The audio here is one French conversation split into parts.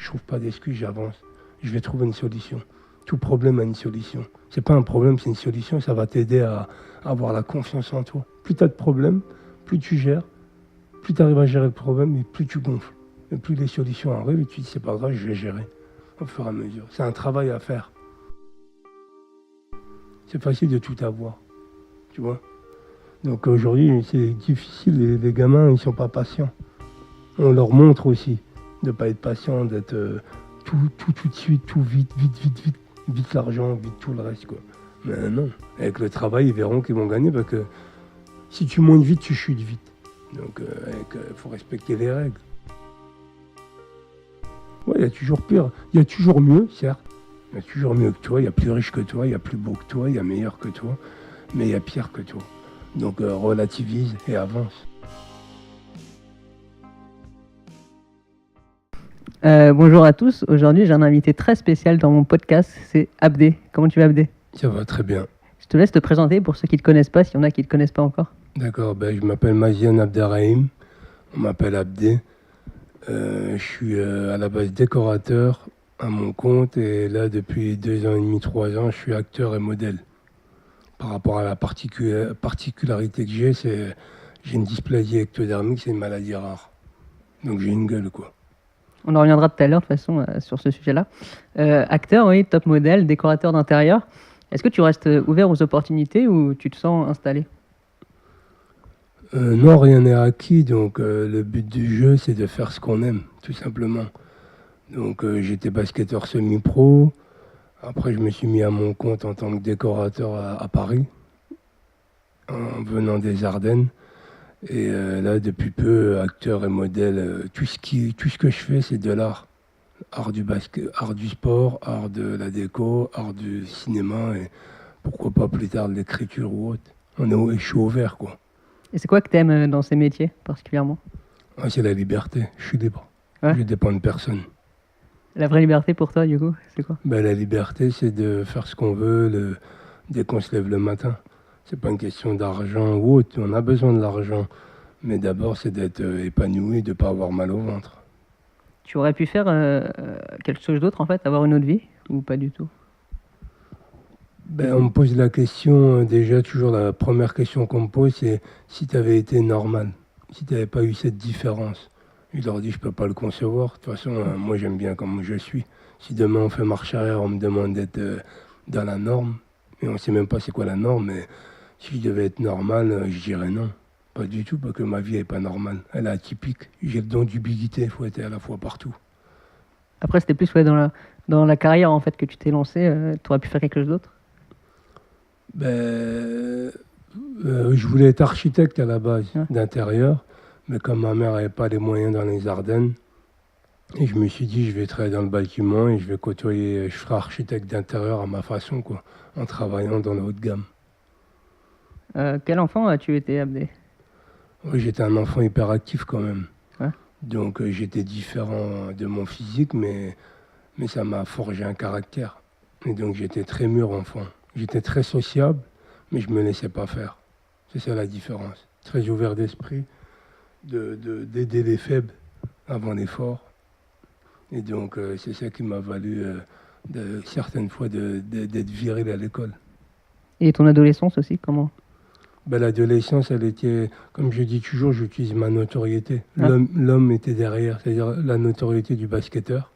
je trouve pas d'excuses, j'avance. Je vais trouver une solution. Tout problème a une solution. C'est pas un problème, c'est une solution. Ça va t'aider à avoir la confiance en toi. Plus tu as de problèmes, plus tu gères, plus tu arrives à gérer le problème et plus tu gonfles. Et plus les solutions arrivent et tu dis c'est pas grave, je vais gérer au fur et à mesure. C'est un travail à faire. C'est facile de tout avoir, tu vois. Donc aujourd'hui, c'est difficile, les gamins, ils sont pas patients. On leur montre aussi de ne pas être patient, d'être tout de suite, tout vite, vite l'argent, vite tout le reste, quoi. Mais non, avec le travail, ils verront qu'ils vont gagner parce que si tu montes vite, tu chutes vite. Donc il faut respecter les règles. Ouais, il y a toujours pire, il y a toujours mieux, certes. Il y a toujours mieux que toi, il y a plus riche que toi, il y a plus beau que toi, il y a meilleur que toi, mais il y a pire que toi. Donc relativise et avance. Bonjour à tous, aujourd'hui j'ai un invité très spécial dans mon podcast, c'est Abdé. Comment tu vas Abdé? Ça va très bien. Je te laisse te présenter pour ceux qui ne te connaissent pas, s'il y en a qui ne te connaissent pas encore. D'accord, je m'appelle Maziane Abderrahim, on m'appelle Abdé. Je suis à la base décorateur à mon compte et là depuis 2 ans et demi, 3 ans, je suis acteur et modèle. Par rapport à la particularité que j'ai une dysplasie ectodermique, c'est une maladie rare. Donc j'ai une gueule quoi. On en reviendra tout à l'heure de toute façon sur ce sujet-là. Acteur, oui, top modèle, décorateur d'intérieur. Est-ce que tu restes ouvert aux opportunités ou tu te sens installé? Non, rien n'est acquis, donc le but du jeu, c'est de faire ce qu'on aime, tout simplement. Donc j'étais basketteur semi-pro, après je me suis mis à mon compte en tant que décorateur à Paris, en venant des Ardennes. Et là, depuis peu, acteur et modèle, tout ce que je fais, c'est de l'art. Art du basket, art du sport, art de la déco, art du cinéma, et pourquoi pas plus tard de l'écriture ou autre. Je suis ouvert, quoi. Et c'est quoi que tu aimes dans ces métiers particulièrement? C'est la liberté, je suis libre. Ouais. Je dépends de personne. La vraie liberté pour toi, du coup, c'est quoi? La liberté, c'est de faire ce qu'on veut dès qu'on se lève le matin. C'est pas une question d'argent ou autre, on a besoin de l'argent. Mais d'abord, c'est d'être épanoui, de ne pas avoir mal au ventre. Tu aurais pu faire quelque chose d'autre, en fait, avoir une autre vie, ou pas du tout? On me pose la question, déjà, toujours la première question qu'on me pose, c'est si tu avais été normal, si tu n'avais pas eu cette différence. Je leur dis, je ne peux pas le concevoir. De toute façon, moi, j'aime bien comme je suis. Si demain, on fait marche arrière, on me demande d'être dans la norme, et on ne sait même pas c'est quoi la norme, mais si je devais être normal, je dirais non. Pas du tout, parce que ma vie n'est pas normale. Elle est atypique. J'ai le don d'ubiquité, il faut être à la fois partout. Après, c'était plus dans la carrière, en fait, que tu t'es lancé. Tu aurais pu faire quelque chose d'autre? Je voulais être architecte à la base, d'intérieur, mais comme ma mère n'avait pas les moyens dans les Ardennes, et je me suis dit, je vais travailler dans le bâtiment et je vais côtoyer, je ferai architecte d'intérieur à ma façon, quoi, en travaillant dans la haute gamme. Quel enfant as-tu été, Abdé? Oui, j'étais un enfant hyperactif quand même. Ouais. Donc j'étais différent de mon physique, mais ça m'a forgé un caractère. Et donc j'étais très mûr enfant. J'étais très sociable, mais je ne me laissais pas faire. C'est ça la différence. Très ouvert d'esprit, d'aider les faibles avant les forts. Et donc c'est ça qui m'a valu certaines fois d'être viril à l'école. Et ton adolescence aussi, comment? L'adolescence, elle était, comme je dis toujours, j'utilise ma notoriété. L'homme était derrière, c'est-à-dire la notoriété du basketteur,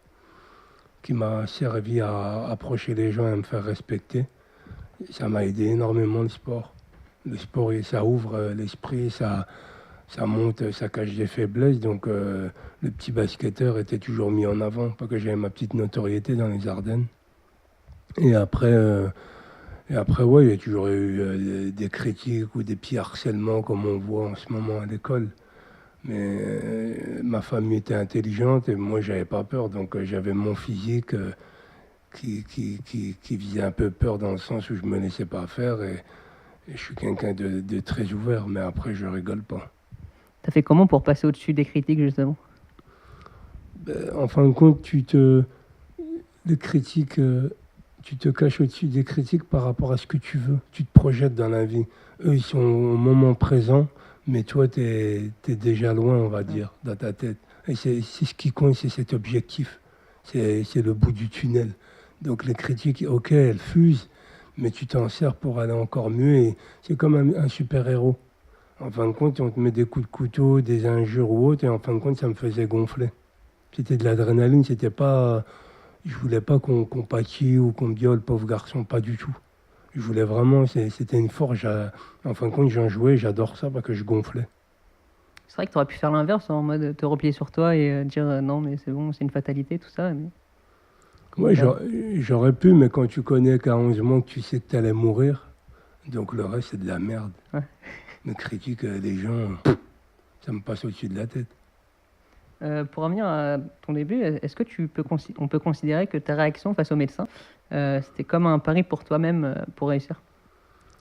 qui m'a servi à approcher les gens et à me faire respecter. Ça m'a aidé énormément le sport. Le sport, ça ouvre l'esprit, ça monte, ça cache des faiblesses. Donc le petit basketteur était toujours mis en avant, parce que j'avais ma petite notoriété dans les Ardennes. Et après, ouais, il y a toujours eu des critiques ou des petits harcèlements comme on voit en ce moment à l'école. Mais ma famille était intelligente et moi, j'avais pas peur. Donc j'avais mon physique qui faisait un peu peur dans le sens où je me laissais pas faire. Et je suis quelqu'un de très ouvert, mais après, je rigole pas. T'as fait comment pour passer au-dessus des critiques, justement? En fin de compte, les critiques... tu te caches au-dessus des critiques par rapport à ce que tu veux. Tu te projettes dans la vie. Eux, ils sont au moment présent, mais toi, tu es déjà loin, on va dire, dans ta tête. Et c'est ce qui compte, c'est cet objectif. c'est le bout du tunnel. Donc les critiques, ok, elles fusent, mais tu t'en sers pour aller encore mieux. Et c'est comme un super-héros. En fin de compte, on te met des coups de couteau, des injures ou autre, et en fin de compte, ça me faisait gonfler. C'était de l'adrénaline, c'était pas... Je voulais pas qu'on pâtit ou qu'on me dise, oh, le pauvre garçon, pas du tout. Je voulais vraiment, c'était une force. En fin de compte, j'en jouais, j'adore ça parce que je gonflais. C'est vrai que tu aurais pu faire l'inverse, en mode te replier sur toi et dire non, mais c'est bon, c'est une fatalité, tout ça. Mais... Ouais, j'aurais pu, mais quand tu connais qu'à 11 mois que tu sais que tu allais mourir, donc le reste, c'est de la merde. Ouais. Les critiques des gens, ça me passe au-dessus de la tête. Pour revenir à ton début, est-ce que on peut considérer que ta réaction face au médecin, c'était comme un pari pour toi-même pour réussir?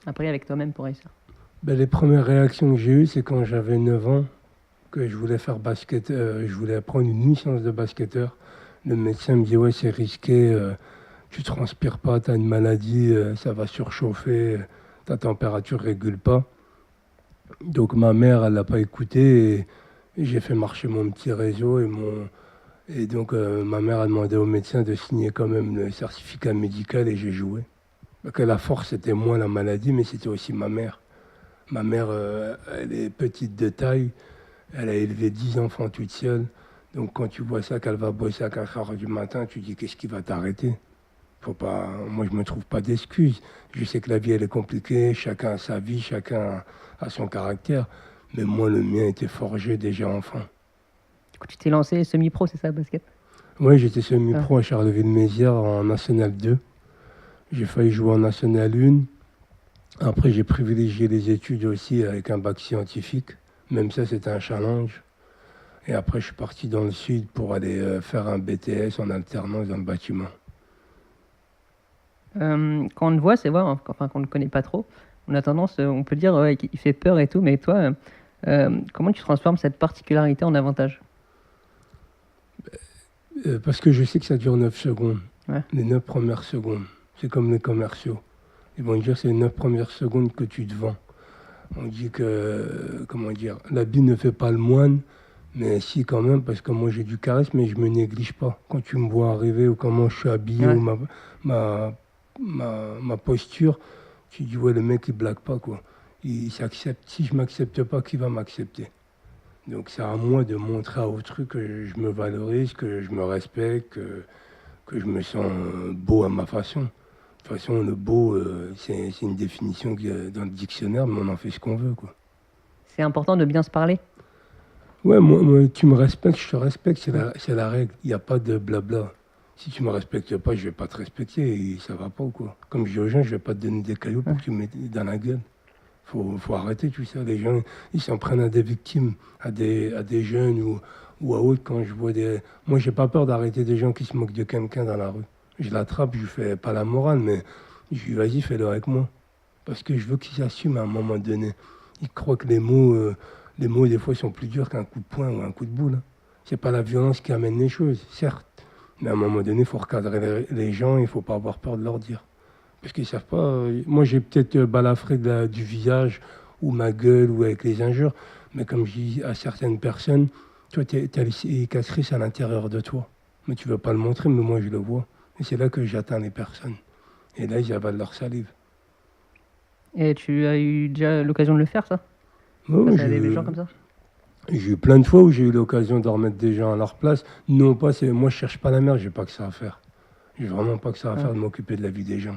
Un pari avec toi-même pour réussir? Ben, les premières réactions que j'ai eues, c'est quand j'avais 9 ans, que je voulais faire basket, je voulais prendre une licence de basketteur. Le médecin me dit, ouais, c'est risqué, tu transpires pas, tu as une maladie, ça va surchauffer, ta température régule pas. Donc ma mère, elle l'a pas écouté et j'ai fait marcher mon petit réseau et donc ma mère a demandé au médecin de signer quand même le certificat médical et j'ai joué. Parce que la force, c'était moins la maladie, mais c'était aussi ma mère. Ma mère, elle est petite de taille, elle a élevé 10 enfants toute seule. Donc quand tu vois ça, qu'elle va bosser à 4 heures du matin, tu dis qu'est-ce qui va t'arrêter? Faut pas... Moi, je ne me trouve pas d'excuses. Je sais que la vie, elle est compliquée, chacun a sa vie, chacun a son caractère. Mais moi, le mien était forgé déjà enfant. Du coup, tu t'es lancé semi-pro, c'est ça, basket? Oui, j'étais semi-pro à Charleville-Mézières en National 2. J'ai failli jouer en National 1. Après, j'ai privilégié les études aussi avec un bac scientifique. Même ça, c'était un challenge. Et après, je suis parti dans le sud pour aller faire un BTS en alternance dans le bâtiment. Quand on le voit, c'est vrai, hein, enfin, qu'on ne le connaît pas trop, on a tendance, on peut dire ouais, qu'il fait peur et tout, mais toi, comment tu transformes cette particularité en avantage? Parce que je sais que ça dure 9 secondes. Ouais. Les 9 premières secondes. C'est comme les commerciaux. Ils vont dire que c'est les 9 premières secondes que tu te vends. On dit que, comment dire, l'habit ne fait pas le moine, mais si quand même, parce que moi j'ai du charisme, mais je me néglige pas. Quand tu me vois arriver ou comment je suis habillé Ouais. ou ma posture, tu dis ouais, le mec il blague pas quoi. Il s'accepte. Si je m'accepte pas, qui va m'accepter? Donc c'est à moi de montrer à autrui que je me valorise, que je me respecte, que je me sens beau à ma façon. De toute façon, le beau, c'est une définition qui est dans le dictionnaire, mais on en fait ce qu'on veut, quoi. C'est important de bien se parler. Ouais, moi, tu me respectes, je te respecte, c'est la règle. Il n'y a pas de blabla. Si tu me respectes pas, je vais pas te respecter et ça va pas, quoi. Comme je dis aux gens, je vais pas te donner des cailloux pour que tu me mettes dans la gueule. Faut arrêter tout ça. Les gens, ils s'en prennent à des victimes, à des jeunes ou à autres. Quand je vois des... Moi, j'ai pas peur d'arrêter des gens qui se moquent de quelqu'un dans la rue. Je l'attrape, je lui fais pas la morale, mais je lui dis, vas-y, fais-le avec moi. Parce que je veux qu'ils s'assument à un moment donné. Ils croient que les mots, des fois, sont plus durs qu'un coup de poing ou un coup de boule. Hein. C'est pas la violence qui amène les choses, certes. Mais à un moment donné, il faut recadrer les gens, il ne faut pas avoir peur de leur dire. Parce qu'ils ne savent pas. Moi, j'ai peut-être balafré du visage, ou ma gueule, ou avec les injures. Mais comme je dis à certaines personnes, toi, tu as les cicatrices à l'intérieur de toi. Mais tu ne veux pas le montrer, mais moi, je le vois. Et c'est là que j'atteins les personnes. Et là, ils avalent leur salive. Et tu as eu déjà l'occasion de le faire, ça? Oh, Ça des gens comme ça? J'ai eu plein de fois où j'ai eu l'occasion de remettre des gens à leur place. Non pas, moi, je cherche pas la merde, j'ai pas que ça à faire. J'ai vraiment pas que ça à faire de m'occuper de la vie des gens.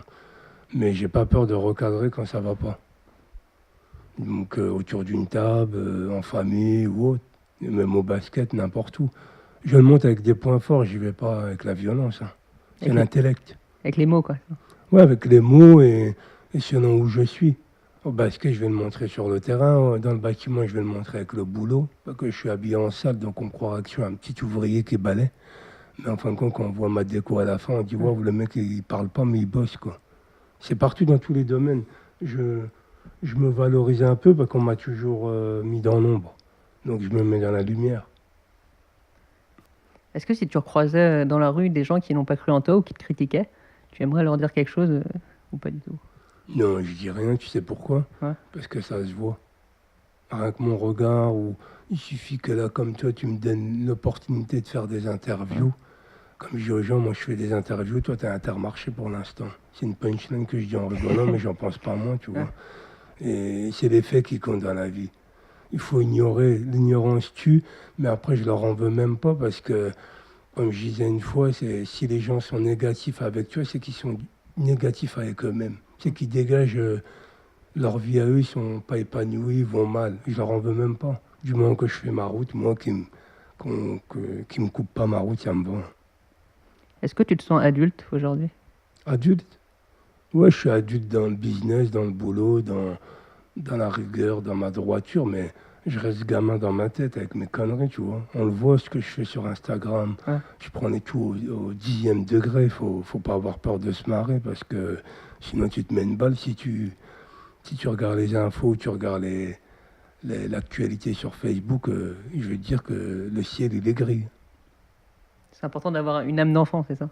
Mais j'ai pas peur de recadrer quand ça va pas. Donc autour d'une table, en famille ou autre, même au basket, n'importe où. Je le monte avec des points forts, j'y vais pas avec la violence. Hein. C'est l'intellect. Avec les mots, quoi. Ouais, avec les mots et selon où je suis. Au basket, je vais le montrer sur le terrain. Dans le bâtiment, je vais le montrer avec le boulot. Parce que je suis habillé en salle, donc on croira que je suis un petit ouvrier qui balaie. Mais en fin de compte, quand on voit ma déco à la fin, on dit wow, le mec, il parle pas, mais il bosse, quoi. C'est partout dans tous les domaines. Je me valorise un peu parce qu'on m'a toujours mis dans l'ombre. Donc je me mets dans la lumière. Est-ce que si tu recroisais dans la rue des gens qui n'ont pas cru en toi ou qui te critiquaient, tu aimerais leur dire quelque chose ou pas du tout? Non, je dis rien, tu sais pourquoi? Ouais. Parce que ça se voit. Rien que mon regard, ou il suffit que là, comme toi, tu me donnes l'opportunité de faire des interviews. Comme je dis aux gens, moi je fais des interviews, toi t'es Intermarché pour l'instant. C'est une punchline que je dis en rigolant, mais j'en pense pas moins, tu vois. Et c'est les faits qui comptent dans la vie. Il faut ignorer, l'ignorance tue, mais après je leur en veux même pas parce que, comme je disais une fois, c'est si les gens sont négatifs avec toi, c'est qu'ils sont négatifs avec eux-mêmes. C'est qu'ils dégagent leur vie à eux, ils sont pas épanouis, ils vont mal. Je leur en veux même pas. Du moment que je fais ma route, moi qui me coupe pas ma route, ça me va. Est-ce que tu te sens adulte aujourd'hui? Adulte? Ouais, je suis adulte dans le business, dans le boulot, dans la rigueur, dans ma droiture, mais je reste gamin dans ma tête avec mes conneries, tu vois. On le voit ce que je fais sur Instagram. Ouais. Je prends les tout au 10e degré. Faut pas avoir peur de se marrer parce que sinon tu te mets une balle si tu regardes les infos, tu regardes l'actualité sur Facebook, je veux dire que le ciel il est gris. C'est important d'avoir une âme d'enfant, c'est ça?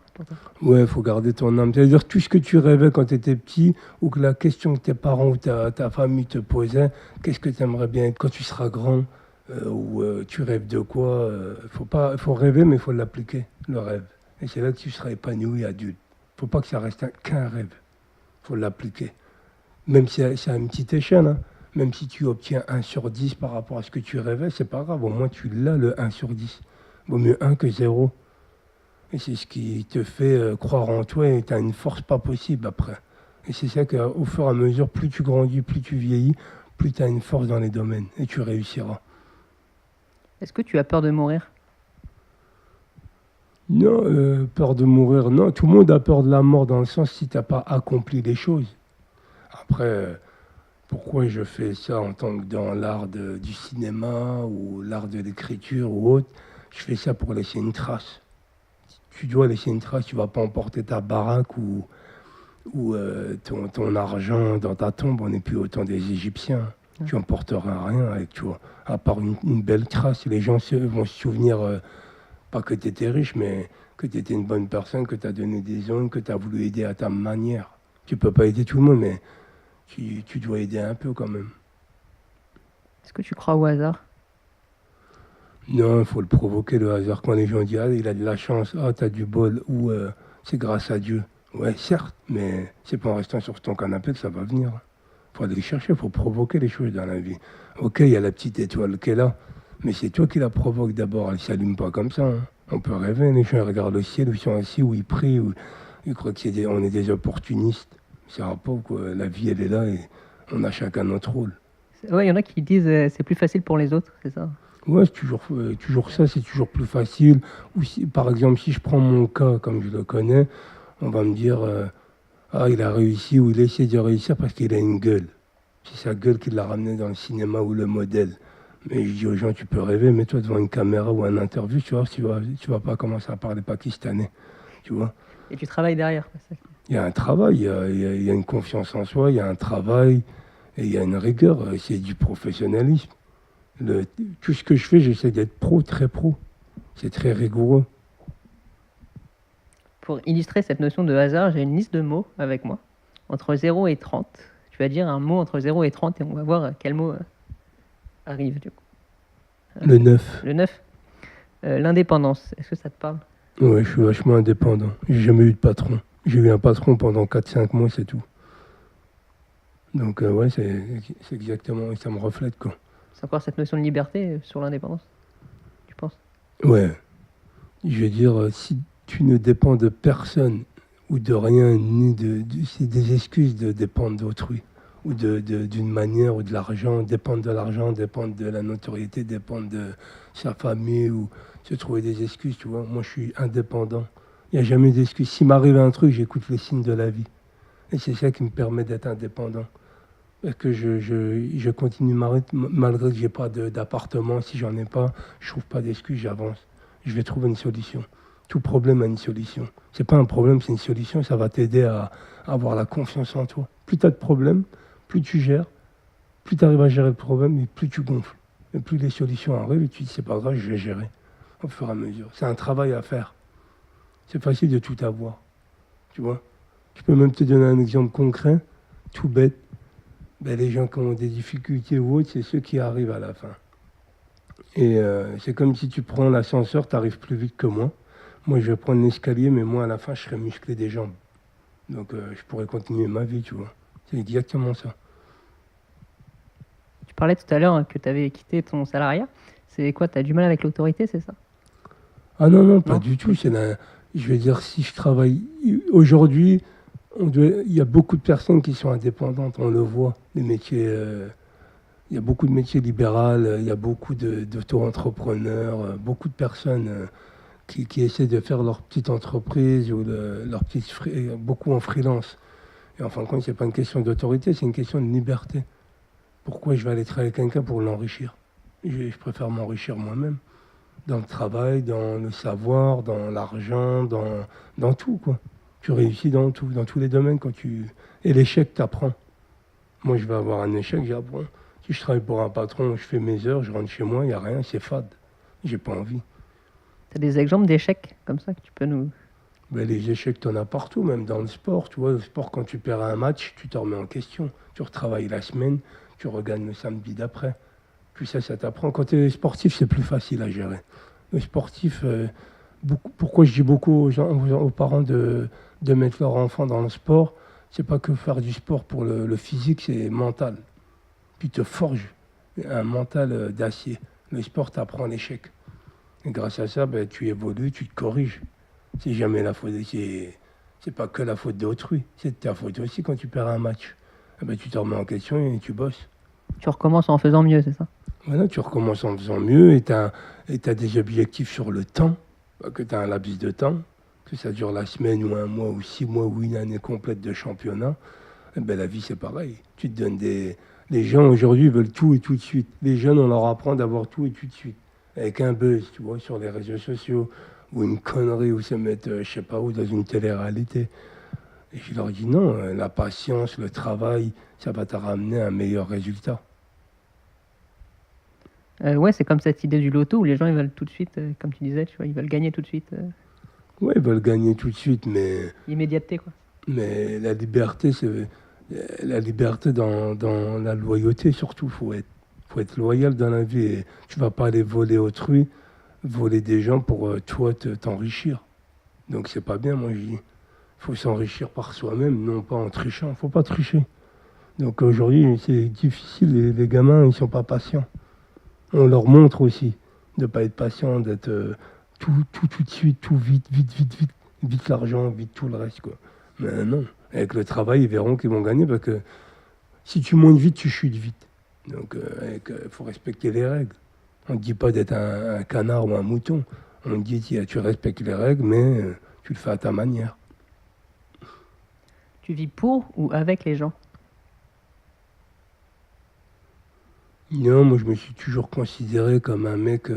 Ouais, il faut garder ton âme. C'est-à-dire tout ce que tu rêvais quand tu étais petit, ou que la question que tes parents ou ta famille te posait, qu'est-ce que tu aimerais bien être quand tu seras grand, ou tu rêves de quoi, faut rêver, mais il faut l'appliquer, le rêve. Et c'est là que tu seras épanoui adulte. Faut pas que ça reste qu'un rêve. Faut l'appliquer. Même si c'est à une petite échelle, hein. Même si tu obtiens 1 sur 10 par rapport à ce que tu rêvais, c'est pas grave. Au moins tu l'as, le 1 sur 10. Vaut mieux 1 que 0. Et c'est ce qui te fait croire en toi et tu as une force pas possible après. Et c'est ça qu'au fur et à mesure, plus tu grandis, plus tu vieillis, plus tu as une force dans les domaines et tu réussiras. Est-ce que tu as peur de mourir? Non, peur de mourir, non. Tout le monde a peur de la mort dans le sens si tu n'as pas accompli les choses. Après, pourquoi je fais ça en tant que dans l'art du cinéma ou l'art de l'écriture ou autre? Je fais ça pour laisser une trace. Tu dois laisser une trace, tu ne vas pas emporter ta baraque ou ton argent dans ta tombe. On n'est plus au temps des Égyptiens. Tu n'emporteras rien avec toi, à part une belle trace. Les gens vont se souvenir, pas que tu étais riche, mais que tu étais une bonne personne, que tu as donné des ondes, que tu as voulu aider à ta manière. Tu ne peux pas aider tout le monde, mais tu dois aider un peu quand même. Est-ce que tu crois au hasard? Non, il faut le provoquer, le hasard. Quand les gens disent « Ah, il a de la chance, ah, t'as du bol » ou c'est grâce à Dieu ». Ouais, certes, mais c'est pas en restant sur ton canapé que ça va venir. Il faut aller le chercher, il faut provoquer les choses dans la vie. Ok, il y a la petite étoile qui est là, mais c'est toi qui la provoque d'abord. Elle ne s'allume pas comme ça. Hein. On peut rêver, les gens regardent le ciel, où ils sont assis, où ils prient, où ils croient qu'on est des opportunistes. Ça va pas, quoi. La vie, elle est là et on a chacun notre rôle. Ouais, il y en a qui disent c'est plus facile pour les autres, c'est ça? Ouais, c'est toujours ça, c'est toujours plus facile. Ou si, par exemple, si je prends mon cas, comme je le connais, on va me dire ah, il a réussi ou il essaie de réussir parce qu'il a une gueule. C'est sa gueule qui l'a ramené dans le cinéma ou le modèle. Mais je dis aux gens, tu peux rêver, mets-toi devant une caméra ou un interview, tu vois, tu vas pas commencer à parler pakistanais. Tu vois. Et tu travailles derrière. Il y a un travail, il y a une confiance en soi, il y a un travail et il y a une rigueur. C'est du professionnalisme. Tout ce que je fais, j'essaie d'être pro, très pro. C'est très rigoureux. Pour illustrer cette notion de hasard, j'ai une liste de mots avec moi. Entre 0 et 30. Tu vas dire un mot entre 0 et 30 et on va voir quel mot arrive du coup. Le 9. Le 9. L'indépendance. Est-ce que ça te parle? Ouais, je suis vachement indépendant. J'ai jamais eu de patron. J'ai eu un patron pendant 4-5 mois, c'est tout. Donc ouais, c'est exactement, ça me reflète quoi. C'est encore cette notion de liberté sur l'indépendance, tu penses? Ouais. Je veux dire, si tu ne dépends de personne ou de rien, ni c'est des excuses de dépendre d'autrui, ou d'une manière, ou de l'argent, dépendre de l'argent, dépendre de la notoriété, dépendre de sa famille, ou se trouver des excuses, tu vois. Moi, je suis indépendant. Il n'y a jamais d'excuses. S'il m'arrive un truc, j'écoute les signes de la vie. Et c'est ça qui me permet d'être indépendant. Parce que je continue ma route, malgré que je n'ai pas d'appartement. Si j'en ai pas, je ne trouve pas d'excuses, j'avance. Je vais trouver une solution. Tout problème a une solution. Ce n'est pas un problème, c'est une solution. Ça va t'aider à avoir la confiance en toi. Plus tu as de problèmes, plus tu gères, plus tu arrives à gérer le problème, et plus tu gonfles. Et plus les solutions arrivent, et tu dis, c'est pas grave, je vais gérer au fur et à mesure. C'est un travail à faire. C'est facile de tout avoir. Tu vois? Je peux même te donner un exemple concret, tout bête. Ben, les gens qui ont des difficultés ou autres, c'est ceux qui arrivent à la fin. Et c'est comme si tu prends l'ascenseur, tu arrives plus vite que moi. Moi, je vais prendre l'escalier, mais moi, à la fin, je serai musclé des jambes. Donc, je pourrais continuer ma vie, tu vois. C'est exactement ça. Tu parlais tout à l'heure que tu avais quitté ton salariat. C'est quoi, tu as du mal avec l'autorité, c'est ça? Ah non, non, pas Non? du tout. Je veux dire, si je travaille... Aujourd'hui, il y a beaucoup de personnes qui sont indépendantes, on le voit. Les métiers... il y a beaucoup de métiers libéraux, il y a beaucoup d'auto-entrepreneurs, beaucoup de personnes qui essaient de faire leur petite entreprise ou beaucoup en freelance. Et en fin de compte, ce n'est pas une question d'autorité, c'est une question de liberté. Pourquoi je vais aller travailler avec quelqu'un pour l'enrichir? Je préfère m'enrichir moi-même, dans le travail, dans le savoir, dans l'argent, dans tout, quoi. Tu réussis dans tout, dans tous les domaines quand tu... Et l'échec t'apprend. Moi, je vais avoir un échec, j'apprends. Si je travaille pour un patron, je fais mes heures, je rentre chez moi, il n'y a rien, c'est fade. J'ai pas envie. Tu as des exemples d'échecs comme ça que tu peux nous... Ben, les échecs, tu en as partout, même dans le sport. Tu vois, le sport, quand tu perds un match, tu te remets en question. Tu retravailles la semaine, tu regagnes le samedi d'après. Puis ça t'apprend. Quand tu es sportif, c'est plus facile à gérer. Le sportif, pourquoi je dis beaucoup aux parents de mettre leur enfant dans le sport, c'est pas que faire du sport pour le physique, c'est mental. Puis te forge un mental d'acier. Le sport t'apprend l'échec. Et grâce à ça, ben, tu évolues, tu te corriges. C'est jamais la faute, c'est pas que la faute d'autrui, c'est de ta faute aussi quand tu perds un match. Eh ben, tu te remets en question et tu bosses. Tu recommences en faisant mieux, c'est ça? Voilà, tu recommences en faisant mieux et tu as des objectifs sur le temps, pas que tu as un laps de temps, que ça dure la semaine ou un mois ou 6 mois ou une année complète de championnat. Eh ben, la vie, c'est pareil. Tu te donnes des... Les gens aujourd'hui veulent tout et tout de suite. Les jeunes, on leur apprend d'avoir tout et tout de suite. Avec un buzz, tu vois, sur les réseaux sociaux, ou une connerie, ou se mettre, je sais pas où, dans une télé-réalité. Et je leur dis non, la patience, le travail, ça va te ramener un meilleur résultat. Ouais, c'est comme cette idée du loto où les gens ils veulent tout de suite, comme tu disais, tu vois, ils veulent gagner tout de suite. Oui, ils veulent gagner tout de suite, L'immédiateté, quoi. mais la liberté, c'est la liberté dans la loyauté surtout. Faut être loyal dans la vie. Et tu vas pas aller voler autrui, voler des gens pour toi t'enrichir. Donc c'est pas bien, moi je dis. Faut s'enrichir par soi-même, non pas en trichant. Faut pas tricher. Donc aujourd'hui, c'est difficile. Les gamins, ils sont pas patients. On leur montre aussi de ne pas être patient, d'être tout de suite, tout vite, vite, vite, vite, vite l'argent, vite tout le reste, quoi. Mais non, avec le travail, ils verront qu'ils vont gagner parce que si tu montes vite, tu chutes vite. Donc il faut respecter les règles. On ne dit pas d'être un canard ou un mouton. On dit tu respectes les règles, mais tu le fais à ta manière. Tu vis pour ou avec les gens? Non, moi je me suis toujours considéré comme un mec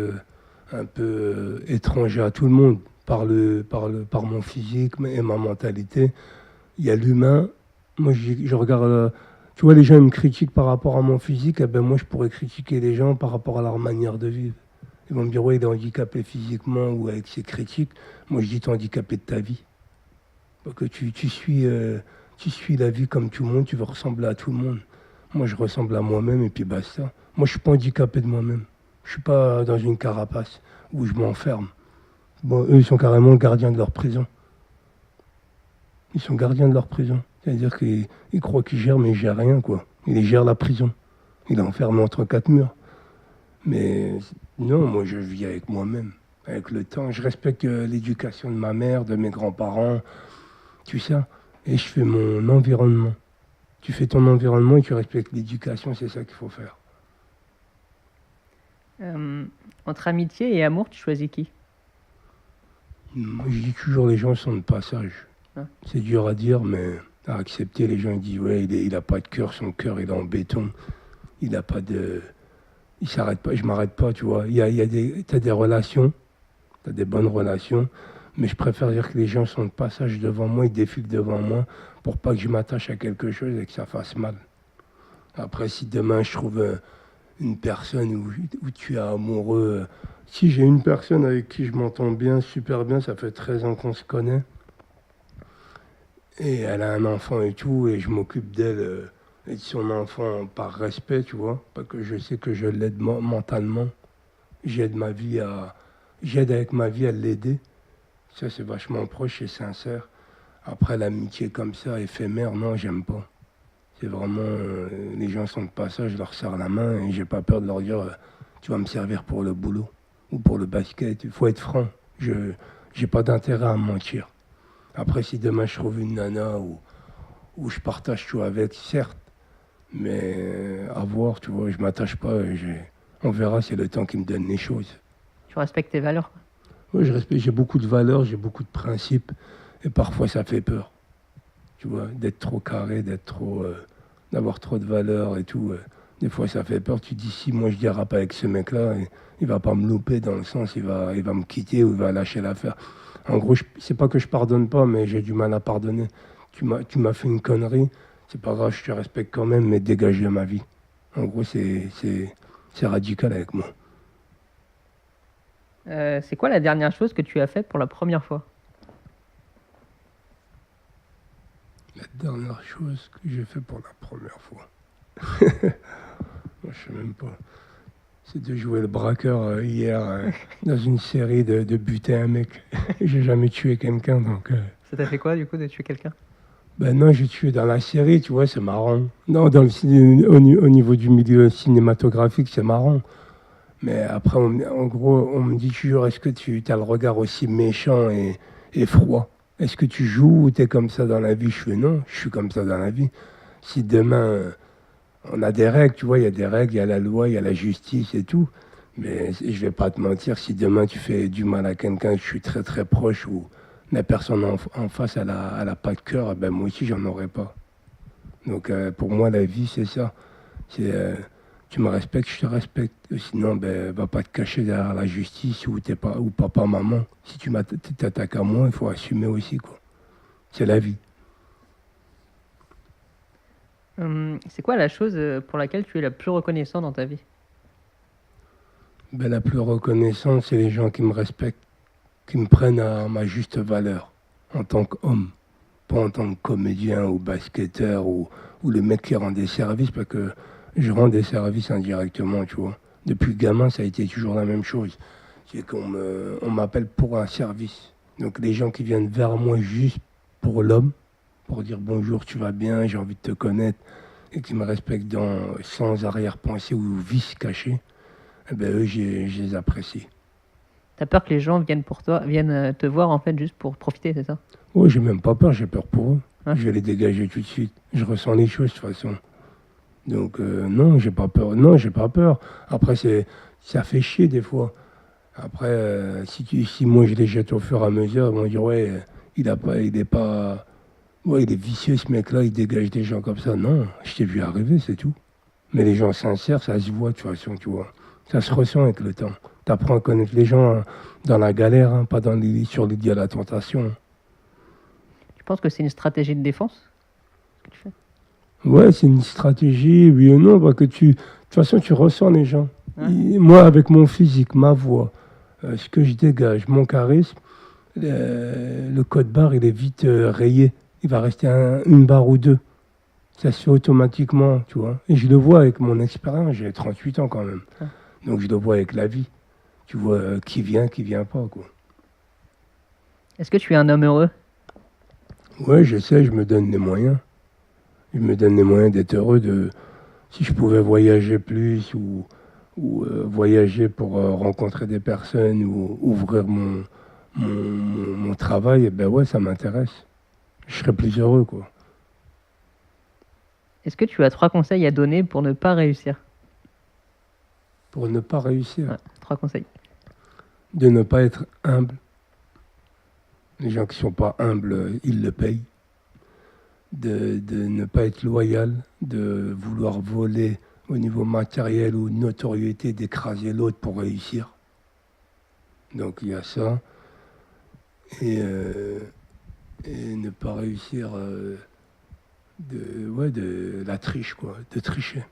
un peu étranger à tout le monde, par mon physique et ma mentalité. Il y a l'humain. Moi je regarde, tu vois, les gens ils me critiquent par rapport à mon physique, eh ben moi je pourrais critiquer les gens par rapport à leur manière de vivre. Ils vont me dire, ouais, il est handicapé physiquement ou avec ses critiques. Moi je dis, t'es handicapé de ta vie. Parce que tu suis la vie comme tout le monde, tu veux ressembler à tout le monde. Moi, je ressemble à moi-même et puis basta. Moi, je suis pas handicapé de moi-même. Je suis pas dans une carapace où je m'enferme. Bon, eux, ils sont carrément gardiens de leur prison. Ils sont gardiens de leur prison. C'est-à-dire qu'ils croient qu'ils gèrent, mais ils gèrent rien, quoi. Ils gèrent la prison. Il est enfermé entre 4 murs. Mais non, moi, je vis avec moi-même, avec le temps. Je respecte l'éducation de ma mère, de mes grands-parents, tout ça. Et je fais mon environnement. Tu fais ton environnement et tu respectes l'éducation, c'est ça qu'il faut faire. Entre amitié et amour, tu choisis qui? Moi, je dis toujours, les gens sont de passage. Ah. C'est dur à dire, mais à accepter. Les gens ils disent, ouais, il a pas de cœur, son cœur il est en béton. Il a pas de... Il s'arrête pas, je m'arrête pas, tu vois. T'as des relations, t'as des bonnes relations, mais je préfère dire que les gens sont de passage devant moi, ils défilent devant moi, pour pas que je m'attache à quelque chose et que ça fasse mal. Après, si demain je trouve une personne où tu es amoureux, si j'ai une personne avec qui je m'entends bien, super bien, ça fait 13 ans qu'on se connaît, et elle a un enfant et tout, et je m'occupe d'elle et de son enfant par respect, tu vois, parce que je sais que je l'aide mentalement, j'aide avec ma vie à l'aider. Ça, c'est vachement proche et sincère. Après, l'amitié comme ça, éphémère, non, j'aime pas. C'est vraiment, les gens sont de passage, je leur serre la main et j'ai pas peur de leur dire, tu vas me servir pour le boulot ou pour le basket. Il faut être franc. Je j'ai pas d'intérêt à mentir. Après, si demain je trouve une nana où je partage tout avec, certes, mais à voir, tu vois, je m'attache pas. On verra, c'est le temps qui me donne les choses. Tu respectes tes valeurs, quoi. Oui, je respecte, j'ai beaucoup de valeurs, j'ai beaucoup de principes et parfois ça fait peur. Tu vois, d'être trop carré, d'avoir trop de valeurs et tout. Des fois, ça fait peur. Tu te dis, si moi je dérape avec ce mec-là, il va pas me louper dans le sens, il va me quitter ou il va lâcher l'affaire. En gros, c'est pas que je pardonne pas, mais j'ai du mal à pardonner. Tu m'as fait une connerie, c'est pas grave, je te respecte quand même, mais dégage de ma vie. En gros, c'est radical avec moi. C'est quoi la dernière chose que tu as faite pour la première fois? La dernière chose que j'ai fait pour la première fois. Moi, je sais même pas. C'est de jouer le braqueur hier dans une série de buter un mec. J'ai jamais tué quelqu'un, donc... Ça t'a fait quoi, du coup, de tuer quelqu'un? Ben non, j'ai tué dans la série, tu vois, c'est marrant. Non, au niveau du milieu cinématographique, c'est marrant. Mais après, en gros, on me dit toujours, est-ce que tu as le regard aussi méchant et froid? Est-ce que tu joues ou tu es comme ça dans la vie? Je fais non, je suis comme ça dans la vie. Si demain, on a des règles, tu vois, il y a des règles, il y a la loi, il y a la justice et tout. Mais je vais pas te mentir, si demain tu fais du mal à quelqu'un, je suis très très proche ou la personne en face, elle a pas de cœur, ben moi aussi, j'en aurais pas. Donc pour moi, la vie, c'est ça. C'est tu me respectes, je te respecte. Sinon, ben, va pas te cacher derrière la justice ou, ou papa, maman. Si tu t'attaques à moi, il faut assumer aussi, quoi. C'est la vie. C'est quoi la chose pour laquelle tu es la plus reconnaissant dans ta vie? Ben, la plus reconnaissante, c'est les gens qui me respectent, qui me prennent à ma juste valeur en tant qu'homme, pas en tant que comédien ou basketteur ou le mec qui rend des services, parce que je rends des services indirectement, tu vois. Depuis gamin, ça a été toujours la même chose. C'est on m'appelle pour un service. Donc les gens qui viennent vers moi juste pour l'homme, pour dire bonjour, tu vas bien, j'ai envie de te connaître, et qui me respectent sans arrière-pensée ou vice caché, eh ben eux, je les apprécie. T'as peur que les gens viennent te voir en fait juste pour profiter, c'est ça? Oui, j'ai même pas peur, j'ai peur pour eux. Hein? Je vais les dégager tout de suite. Je ressens les choses de toute façon. Donc non, j'ai pas peur. Non, j'ai pas peur. Après, ça fait chier des fois. Après, si moi je les jette au fur et à mesure, ils vont dire ouais, il est pas, ouais, il est vicieux ce mec-là, il dégage des gens comme ça. Non, je t'ai vu arriver, c'est tout. Mais les gens sincères, ça se voit de toute façon, tu vois. Ça se ressent avec le temps. Tu apprends à connaître les gens hein, dans la galère, hein, pas sur les lits à la tentation. Tu penses que c'est une stratégie de défense, ce que tu fais? Ouais, c'est une stratégie, oui ou non, de toute façon, tu ressens les gens. Hein? Moi, avec mon physique, ma voix, ce que je dégage, mon charisme, le code barre, il est vite rayé. Il va rester une barre ou deux. Ça se fait automatiquement, tu vois. Et je le vois avec mon expérience, j'ai 38 ans quand même. Hein? Donc je le vois avec la vie. Tu vois qui vient pas, quoi. Est-ce que tu es un homme heureux? Ouais, j'essaie, je me donne les moyens. Je me donne les moyens d'être heureux. Si je pouvais voyager plus ou voyager pour rencontrer des personnes ou ouvrir mon travail, eh ben ouais, ça m'intéresse. Je serais plus heureux, quoi. Est-ce que tu as 3 conseils à donner pour ne pas réussir? Pour ne pas réussir. Ouais, 3 conseils. De ne pas être humble. Les gens qui ne sont pas humbles, ils le payent. De ne pas être loyal, de vouloir voler au niveau matériel ou notoriété, d'écraser l'autre pour réussir. Donc il y a ça. Et ne pas réussir de la triche, quoi, de tricher.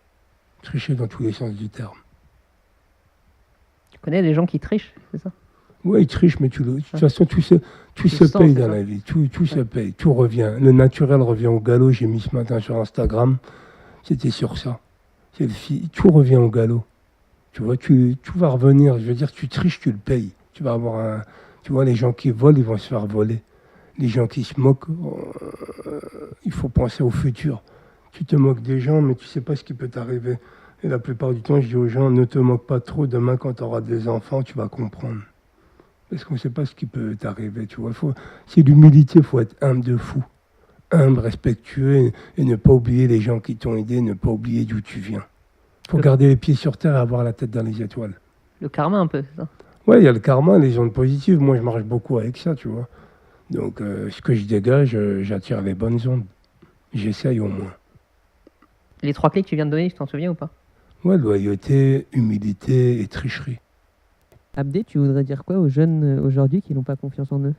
Tricher dans tous les sens du terme. Tu connais des gens qui trichent, c'est ça? Oui, ils trichent, mais de toute façon, tout se paye dans la vie. Tout se paye, tout revient. Le naturel revient au galop. J'ai mis ce matin sur Instagram. C'était sur ça. Tout revient au galop. Tu vois, tout va revenir. Je veux dire, tu triches, tu le payes. Tu vas Tu vois, les gens qui volent, ils vont se faire voler. Les gens qui se moquent, il faut penser au futur. Tu te moques des gens, mais tu ne sais pas ce qui peut t'arriver. Et la plupart du temps, je dis aux gens, ne te moque pas trop. Demain, quand tu auras des enfants, tu vas comprendre. Parce qu'on ne sait pas ce qui peut t'arriver, tu vois. C'est l'humilité, il faut être humble de fou. Humble, respectueux, et ne pas oublier les gens qui t'ont aidé, ne pas oublier d'où tu viens. Il faut garder les pieds sur terre et avoir la tête dans les étoiles. Le karma un peu, c'est ça? Ouais, il y a le karma, les ondes positives. Moi, je marche beaucoup avec ça, tu vois. Donc, ce que je dégage, j'attire les bonnes ondes. J'essaye au moins. Les 3 clés que tu viens de donner, tu t'en souviens ou pas? Ouais, loyauté, humilité et tricherie. Abdé, tu voudrais dire quoi aux jeunes aujourd'hui qui n'ont pas confiance en eux?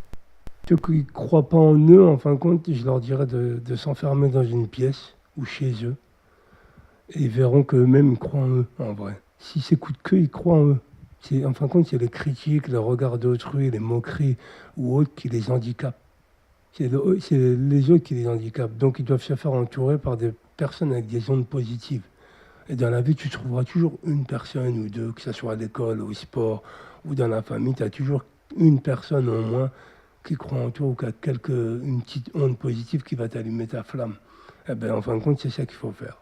Ceux qui ne croient pas en eux, en fin de compte, je leur dirais de s'enfermer dans une pièce ou chez eux. Et ils verront qu'eux-mêmes ils croient en eux, en vrai. S'ils s'écoutent qu'eux, ils croient en eux. En fin de compte, c'est les critiques, le regard d'autrui, les moqueries ou autres qui les handicapent. C'est les autres qui les handicapent. Donc ils doivent se faire entourer par des personnes avec des ondes positives. Et dans la vie, tu trouveras toujours une personne ou deux, que ce soit à l'école, au sport ou dans la famille, tu as toujours une personne au moins qui croit en toi ou qui a une petite onde positive qui va t'allumer ta flamme. Eh bien, en fin de compte, c'est ça qu'il faut faire.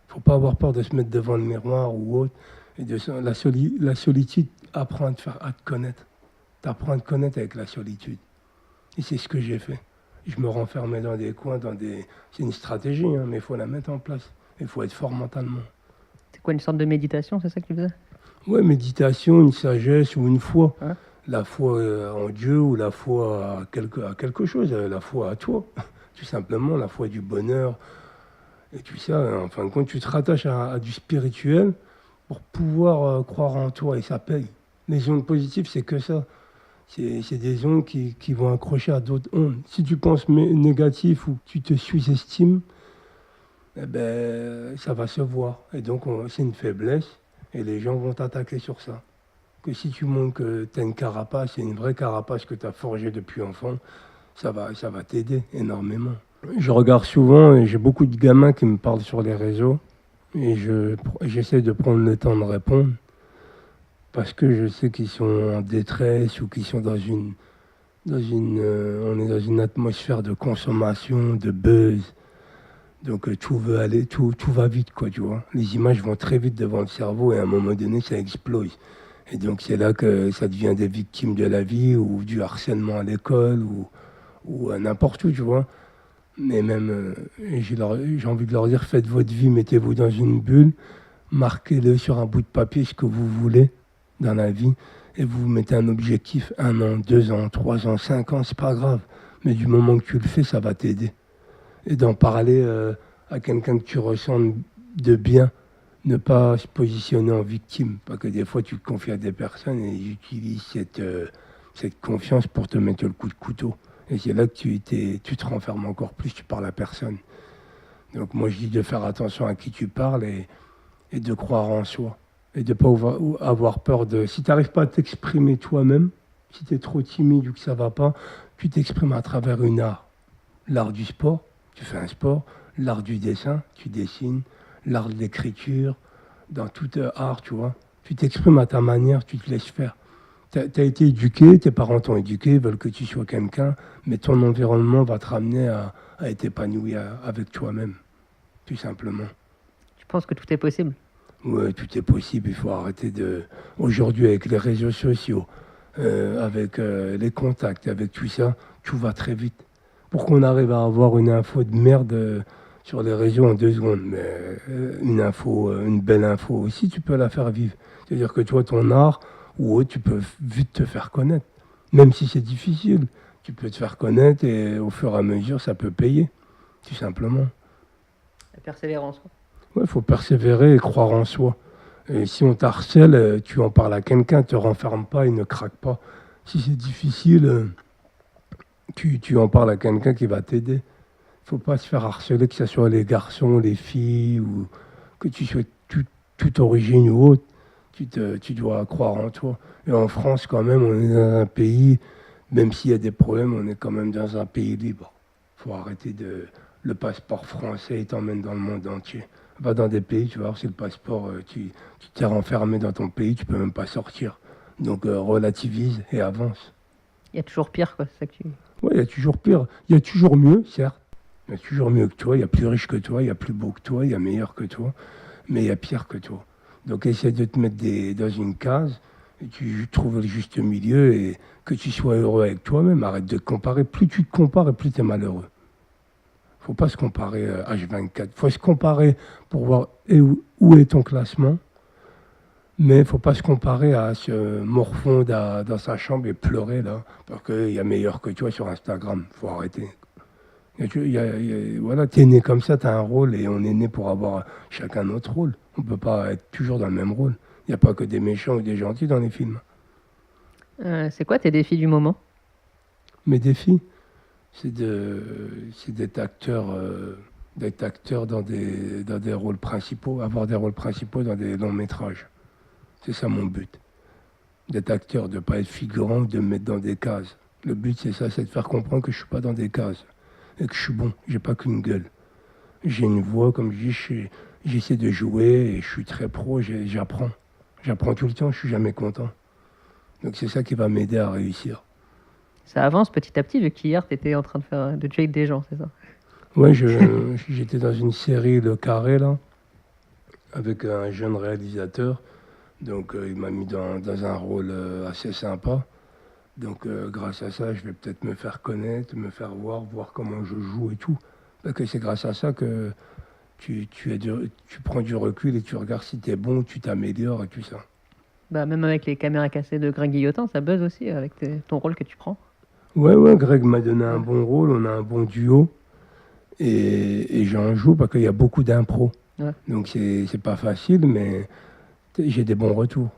Il ne faut pas avoir peur de se mettre devant le miroir ou autre. Et la solitude apprend à te connaître. Tu apprends à te connaître avec la solitude. Et c'est ce que j'ai fait. Je me renfermais dans des coins, c'est une stratégie, hein, mais il faut la mettre en place. Il faut être fort mentalement. C'est quoi, une sorte de méditation, c'est ça que tu faisais? Ouais, méditation, une sagesse ou une foi. Ouais. La foi en Dieu ou la foi à quelque chose, la foi à toi. Tout simplement, la foi du bonheur. Et tout ça, en fin de compte, tu te rattaches à du spirituel pour pouvoir croire en toi et ça paye. Les ondes positives, c'est que ça. C'est des ondes qui vont accrocher à d'autres ondes. Si tu penses négatif ou que tu te sous-estimes, eh ben, ça va se voir. Et donc, c'est une faiblesse et les gens vont t'attaquer sur ça. Que si tu montres que tu as une carapace, c'est une vraie carapace que tu as forgée depuis enfant, ça va t'aider énormément. Je regarde souvent et j'ai beaucoup de gamins qui me parlent sur les réseaux et j'essaie de prendre le temps de répondre parce que je sais qu'ils sont en détresse ou qu'ils sont on est dans une atmosphère de consommation, de buzz. Donc tout va vite, quoi, tu vois. Les images vont très vite devant le cerveau et à un moment donné, ça explose. Et donc c'est là que ça devient des victimes de la vie ou du harcèlement à l'école ou à n'importe où, tu vois. Mais même, j'ai envie de leur dire, faites votre vie, mettez-vous dans une bulle, marquez-le sur un bout de papier ce que vous voulez dans la vie et vous mettez un objectif, 1 an, 2 ans, 3 ans, 5 ans, c'est pas grave. Mais du moment que tu le fais, ça va t'aider. Et d'en parler à quelqu'un que tu ressens de bien, ne pas se positionner en victime. Parce que des fois, tu te confies à des personnes et ils utilisent cette confiance pour te mettre le coup de couteau. Et c'est là que tu te renfermes encore plus, tu parles à personne. Donc moi, je dis de faire attention à qui tu parles et de croire en soi. Et de ne pas avoir peur de... Si tu n'arrives pas à t'exprimer toi-même, si tu es trop timide ou que ça ne va pas, tu t'exprimes à travers une art. L'art du sport, tu fais un sport. L'art du dessin, tu dessines. L'art de l'écriture, dans tout art, tu vois. Tu t'exprimes à ta manière, tu te laisses faire. Tu as été éduqué, tes parents t'ont éduqué, veulent que tu sois quelqu'un, mais ton environnement va te ramener à être épanoui avec toi-même, tout simplement. Tu penses que tout est possible? Oui, tout est possible. Il faut arrêter de... Aujourd'hui, avec les réseaux sociaux, avec les contacts, avec tout ça, tout va très vite. Pour qu'on arrive à avoir une info de merde sur les réseaux en 2 secondes, mais une belle info aussi, tu peux la faire vivre. C'est-à-dire que toi, ton art ou autre, tu peux vite te faire connaître. Même si c'est difficile, tu peux te faire connaître et au fur et à mesure, ça peut payer, tout simplement. La persévérance, quoi. Ouais, il faut persévérer et croire en soi. Et si on t'harcèle, tu en parles à quelqu'un, ne te renferme pas, il ne craque pas. Si c'est difficile, tu en parles à quelqu'un qui va t'aider. Il ne faut pas se faire harceler, que ce soit les garçons, les filles, ou que tu sois toute origine ou autre. Tu dois croire en toi. Et en France, quand même, on est dans un pays, même s'il y a des problèmes, on est quand même dans un pays libre. Il faut arrêter le passeport français, il t'emmène dans le monde entier. Va dans des pays, tu vas voir, c'est le passeport, tu t'es renfermé dans ton pays, tu peux même pas sortir. Donc relativise et avance. Il y a toujours pire, quoi, c'est ça que tu... Ouais, il y a toujours pire. Il y a toujours mieux, certes. Il y a toujours mieux que toi, il y a plus riche que toi, il y a plus beau que toi, il y a meilleur que toi, mais il y a pire que toi. Donc essaie de te mettre dans une case, et tu trouves le juste milieu et que tu sois heureux avec toi-même. Arrête de te comparer. Plus tu te compares, et plus tu es malheureux. Faut pas se comparer H24. Faut se comparer pour voir où est ton classement, mais faut pas se comparer à ce morfond dans sa chambre et pleurer là, parce qu'il y a meilleur que toi sur Instagram. Faut arrêter. Voilà, t'es né comme ça, t'as un rôle et on est né pour avoir chacun notre rôle. On peut pas être toujours dans le même rôle. Il n'y a pas que des méchants ou des gentils dans les films. C'est quoi tes défis du moment? Mes défis, c'est d'être acteur, dans des rôles principaux, avoir des rôles principaux dans des longs métrages. C'est ça mon but. D'être acteur, de ne pas être figurant, de me mettre dans des cases. Le but c'est ça, c'est de faire comprendre que je ne suis pas dans des cases. Et que je suis bon, j'ai pas qu'une gueule. J'ai une voix, comme je dis, j'essaie de jouer et je suis très pro, j'apprends. J'apprends tout le temps, je suis jamais content. Donc c'est ça qui va m'aider à réussir. Ça avance petit à petit, vu qu'hier, tu étais en train de tuer des gens, c'est ça? Ouais, j'étais dans une série Le Carré, là, avec un jeune réalisateur. Donc il m'a mis dans un rôle assez sympa. Donc grâce à ça, je vais peut-être me faire connaître, me faire voir comment je joue et tout. Parce que c'est grâce à ça que tu prends du recul et tu regardes si tu es bon, tu t'améliores et tout ça. Bah, même avec les caméras cassées de Greg Guillotin, ça buzz aussi avec ton rôle que tu prends. Ouais, Greg m'a donné un bon rôle, on a un bon duo. Et j'en joue parce qu'il y a beaucoup d'impro. Ouais. Donc c'est pas facile, mais j'ai des bons retours.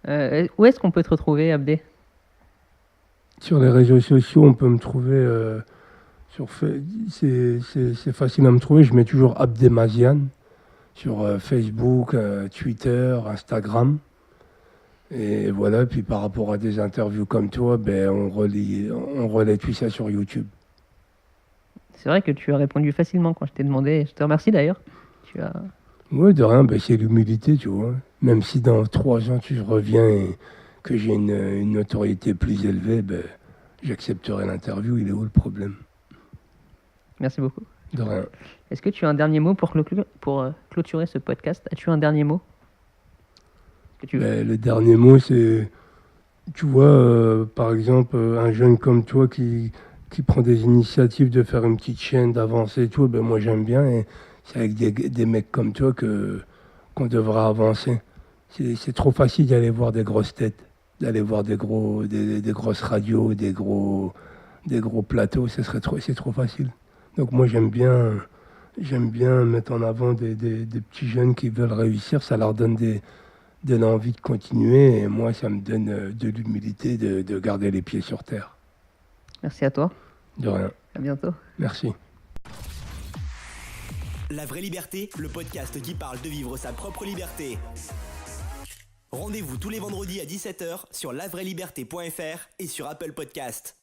Où est-ce qu'on peut te retrouver, Abdé? Sur les réseaux sociaux, on peut me trouver... c'est facile à me trouver, je mets toujours Abdé Maziane sur Facebook, Twitter, Instagram. Et voilà, puis par rapport à des interviews comme toi, ben, on relaie tout ça sur YouTube. C'est vrai que tu as répondu facilement quand je t'ai demandé. Je te remercie d'ailleurs. Oui, de rien, ben, c'est l'humilité, tu vois. Même si dans 3 ans, tu reviens et que j'ai une notoriété plus élevée, ben, j'accepterai l'interview. Il est où le problème? Merci beaucoup. De rien. Est-ce que tu as un dernier mot pour clôturer ce podcast? As-tu un dernier mot que tu veux? Ben, le dernier mot, c'est, tu vois, par exemple, un jeune comme toi qui prend des initiatives de faire une petite chaîne, d'avancer et tout, ben, moi j'aime bien. Et c'est avec des mecs comme toi qu'on devrait avancer. C'est trop facile d'aller voir des grosses têtes, d'aller voir des grosses radios, des gros plateaux, c'est trop facile. Donc moi j'aime bien mettre en avant des petits jeunes qui veulent réussir, ça leur donne de l'envie de continuer et moi ça me donne de l'humilité de garder les pieds sur terre. Merci à toi. De rien. À bientôt. Merci. La vraie liberté, le podcast qui parle de vivre sa propre liberté. Rendez-vous tous les vendredis à 17h sur lavrailiberté.fr et sur Apple Podcast.